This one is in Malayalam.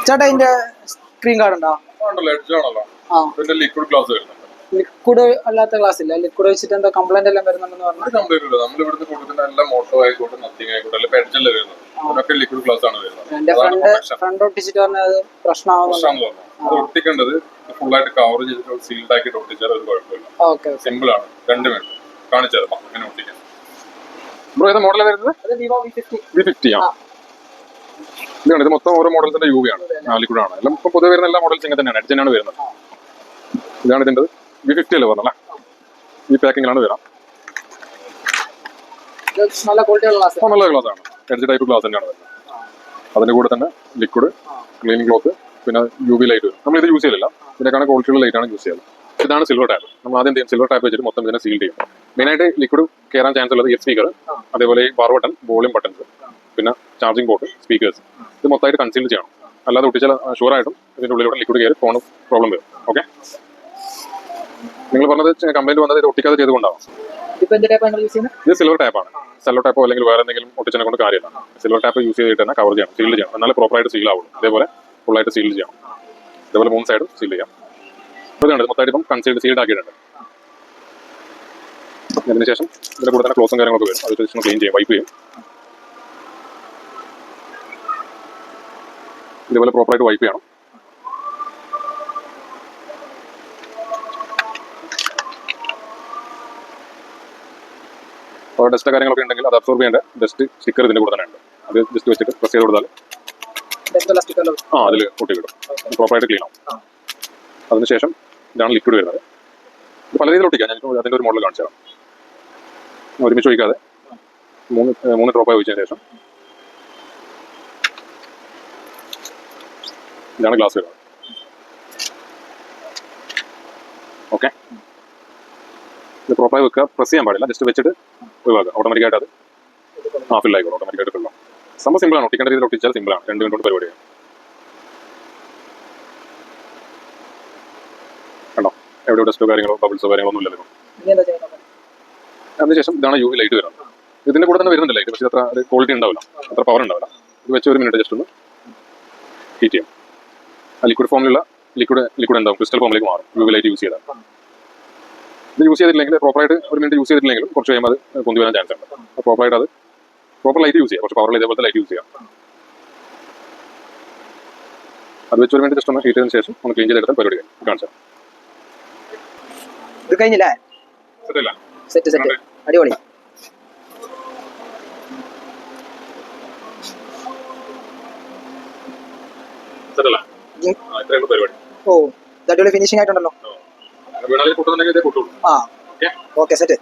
ചേട്ടാ ഇതിന്റെ സ്ക്രീൻ ഗാർഡ് ഉണ്ടോ? ലിക്വിഡ് ഗ്ലാസ് വരുന്നുണ്ട്. ലിക്വിഡ് അല്ലാത്ത ഗ്ലാസ് ഇല്ല. ലിക്വിഡ് വെച്ചിട്ട് എന്താ കംപ്ലൈന്റ് എല്ലാം വരുന്നുണ്ടെന്ന് പറഞ്ഞു. കംപ്ലൈന്റ് ഇല്ല. നമ്മൾ ഇവിടുന്ന് കൊടുക്കുന്ന എല്ലാ മോട്ടോ ആയിക്കോട്ടെ നത്തിങ് ആയിക്കോട്ടെ അല്ലെ പെഡ്ജല്ല വരുന്നത്. അതൊക്കെ ലിക്വിഡ് ഗ്ലാസ് ആണ് വരുന്നത്. എന്റെ ഫ്രണ്ട് ഒട്ടിച്ചിട്ട് പറഞ്ഞത് പ്രശ്നമാവുന്നു. ഒട്ടിക്കേണ്ടത് ഫുൾ ആയിട്ട് കവർ ചെയ്തിട്ട് സീൽഡ് ആക്കിയിട്ട് ഒട്ടിച്ചാൽ ഒരു കുഴപ്പമില്ല. സിമ്പിൾ ആണ്. 2 മിനിറ്റ് കാണിച്ചു തരാം അങ്ങനെ ഒട്ടിക്കാൻ. ബ്രോ ഏതാ മോഡൽ വരുന്നത്? V50 ആ. ഇതാണ് ഇത് മൊത്തം ഓരോ മോഡൽസിന്റെ UV ആണ്. ലിക്വിഡ് ആണ്. എല്ലാം ഇപ്പൊ പൊതുവെ വരുന്ന എല്ലാ മോഡൽസും ഇങ്ങനെ തന്നെയാണ്. എഡ്ജ് തന്നെയാണ് വരുന്നത്. ഇതാണ് ഇതിന്റെ V50 അല്ലേ പറഞ്ഞല്ലേ? ഈ പാക്കിങ്ങിലാണ് വരാം. നല്ല ക്വാളിറ്റി നല്ല ഗ്ലാസ് ആണ്. എഡ്ജ് ടൈപ്പ് ഗ്ലാസ് തന്നെയാണ് വരുന്നത്. അതിന്റെ കൂടെ തന്നെ ലിക്വിഡ്, ക്ലീനിങ് ക്ലോത്ത്, പിന്നെ UV ലൈറ്റ് വരും. നമ്മൾ ഇത് യൂസ് ചെയ്യില്ല. ഇതിനേക്കാണ് ക്വാളിറ്റിയുള്ള ലൈറ്റ് ആണ് യൂസ് ചെയ്യുന്നത്. ഇതാണ് സിൽവർ ടാപ്പ്. നമ്മൾ ആദ്യം ചെയ്യും സിൽവർ ടാപ്പ് വെച്ചിട്ട് മൊത്തം ഇതിനെ സീൽ ചെയ്യും. മെയിനായിട്ട് ലിക്വിഡ് കയറാൻ ചാൻസ് ഉള്ളത് സ്പീക്കർ, അതേപോലെ ഈ പവർ ബട്ടൺ, വോളിയം ബട്ടൺസ്, പിന്നെ ചാർജിംഗ് പോർട്ട്, സ്പീക്കേഴ്സ്. ഇത് മൊത്തമായിട്ട് കൺസീൽ ചെയ്യണം. അല്ലാതെ ഒട്ടിച്ചാൽ ഷുവറായിട്ടും ഇതിന്റെ ഉള്ളിലൂടെ ലിക്വിഡ് കയറി ഫോൺ പ്രോബ്ലം വരും. ഓക്കെ, നിങ്ങൾ പറഞ്ഞത് കംപ്ലൈന്റ് വന്നത് ഇത് ഒട്ടിക്കാതെ ചെയ്തുകൊണ്ടാവും. ഇത് സിൽവർ ടാപ്പാണ്. സെല്ലോ ടാപ്പോ അല്ലെങ്കിൽ വേറെ എന്തെങ്കിലും ഒട്ടിച്ചതിനെ കൊണ്ട് കാര്യമില്ല. സിൽവർ ടാപ്പ് യൂസ് ചെയ്തിട്ട് തന്നെ കവർ ചെയ്യണം, സീൽ ചെയ്യണം. എന്നാലും പ്രോപ്പറായിട്ട് സീൽ ആവുള്ളൂ. ഇതേപോലെ ഫുള്ളായിട്ട് സീൽ ചെയ്യണം. ഇതേപോലെ 3 സൈഡും സീൽ ചെയ്യാം. ഇതാണ് മൊത്തമായിട്ട് ഇപ്പം സീൽഡ് ആക്കിയിട്ടുണ്ട്. അതിനുശേഷം ഇതിന്റെ കൂടെ തന്നെ ക്ലോസും കാര്യങ്ങളൊക്കെ വരും. അത് ജസ്റ്റ് ക്ലീൻ ചെയ്യും, വൈപ്പ് ചെയ്യും. ഇതേപോലെ പ്രോപ്പറായിട്ട് വൈപ്പ് ചെയ്യണം. അപ്പോൾ ഡസ്റ്റ് കാര്യങ്ങളൊക്കെ ഉണ്ടെങ്കിൽ അത് അബ്സോർബ് ചെയ്യേണ്ട ഡസ്റ്റ് സ്റ്റിക്കർ ഇതിന്റെ കൂടെ തന്നെ ഉണ്ട്. അത് ജസ്റ്റ് വെച്ചിട്ട് പ്രസ് ചെയ്ത് കൊടുത്താൽ അതിൽ ഒട്ടി കിട്ടും. പ്രോപ്പറായിട്ട് ക്ലീൻ ആവും. അതിനുശേഷം ഇതാണ് ലിക്വിഡ് വരുന്നത്. ഇത് പല രീതിയിൽ ഒട്ടിക്കാം. ഞാൻ അതിന്റെ ഒരു മോഡൽ കാണിച്ചു തരാം. ഒരുമിച്ച് ഒഴിക്കാതെ 3 ഡ്രോപ്പായി ഒഴിച്ചതിന് ശേഷം ഇതാണ് ഗ്ലാസ് വരുന്നത്. ഓക്കെ, ഇത് പ്രോപ്പറായി വെക്കുക. പ്രസ് ചെയ്യാൻ പാടില്ല. ജസ്റ്റ് വെച്ചിട്ട് ഒഴിവാക്കുക. ഓട്ടോമാറ്റിക്കായിട്ട് അത് ഫിൽ ആയിക്കോളും. ഓട്ടോമാറ്റിക്കായിട്ട് ഫില്ലാവും. സംഭവം സിമ്പിളാണ്. ഒട്ടിക്കേണ്ട രീതിയിൽ ഒട്ടിച്ചാൽ സിമ്പിളാണ്. 2 മിനിറ്റ് കൊണ്ട് പരിപാടി ചെയ്യാം. കണ്ടോ, എവിടെ ഡസ്റ്റോ കാര്യങ്ങളോ ബബിൾസോ കാര്യങ്ങളൊന്നും ഇല്ലല്ലോ. അതിനുശേഷം ഇതാണ് UV ലൈറ്റ് വരുന്നത്. ഇതിന്റെ കൂടെ തന്നെ വരുന്നുണ്ട് ലൈറ്റ്. പക്ഷേ അത്ര ക്വാളിറ്റി ഉണ്ടാവില്ല, അത്ര പവർ ഉണ്ടാവില്ല. ഇത് വെച്ച് 1 മിനിറ്റ് ജസ്റ്റ് ഒന്ന് ഹീറ്റ് ചെയ്യും. ആ ലിക്വിഡ് ഫോമിലുള്ള ലിക്വിഡ് എന്താവും ക്രിസ്റ്റൽ ഫോമിലേക്ക് മാറും UV ലൈറ്റ് യൂസ് ചെയ്താൽ. ഇത് യൂസ് ചെയ്തിട്ടില്ലെങ്കിൽ പ്രോപ്പറായിട്ട് 1 മിനിറ്റ് യൂസ് ചെയ്തിട്ടില്ലെങ്കിലും കുറച്ച് കഴിയുമ്പോൾ അത് പൊന്തി വരാൻ ചാൻസ് ഉണ്ട്. പ്രോപ്പറായിട്ട് അത് പ്രോപ്പർ ലൈറ്റ് യൂസ് ചെയ്യാം. കുറച്ച് പവറുള്ള ഇതേപോലത്തെ ലൈറ്റ് യൂസ് ചെയ്യാം. അത് വെച്ച് 1 മിനിറ്റ് ജസ്റ്റ് ഒന്ന് ഹീറ്റ് ചെയ്തതിന് ശേഷം ഒന്ന് ക്ലീൻ ചെയ്തെടുത്താൽ പരിപാടി കാണിച്ചാൽ. ഇത് കഴിഞ്ഞില്ലേ? സെറ്റ് അടിപൊളി. ഓ, അടിപൊളി ഫിനിഷിംഗ് ആയിട്ടുണ്ടല്ലോ. Okay, set.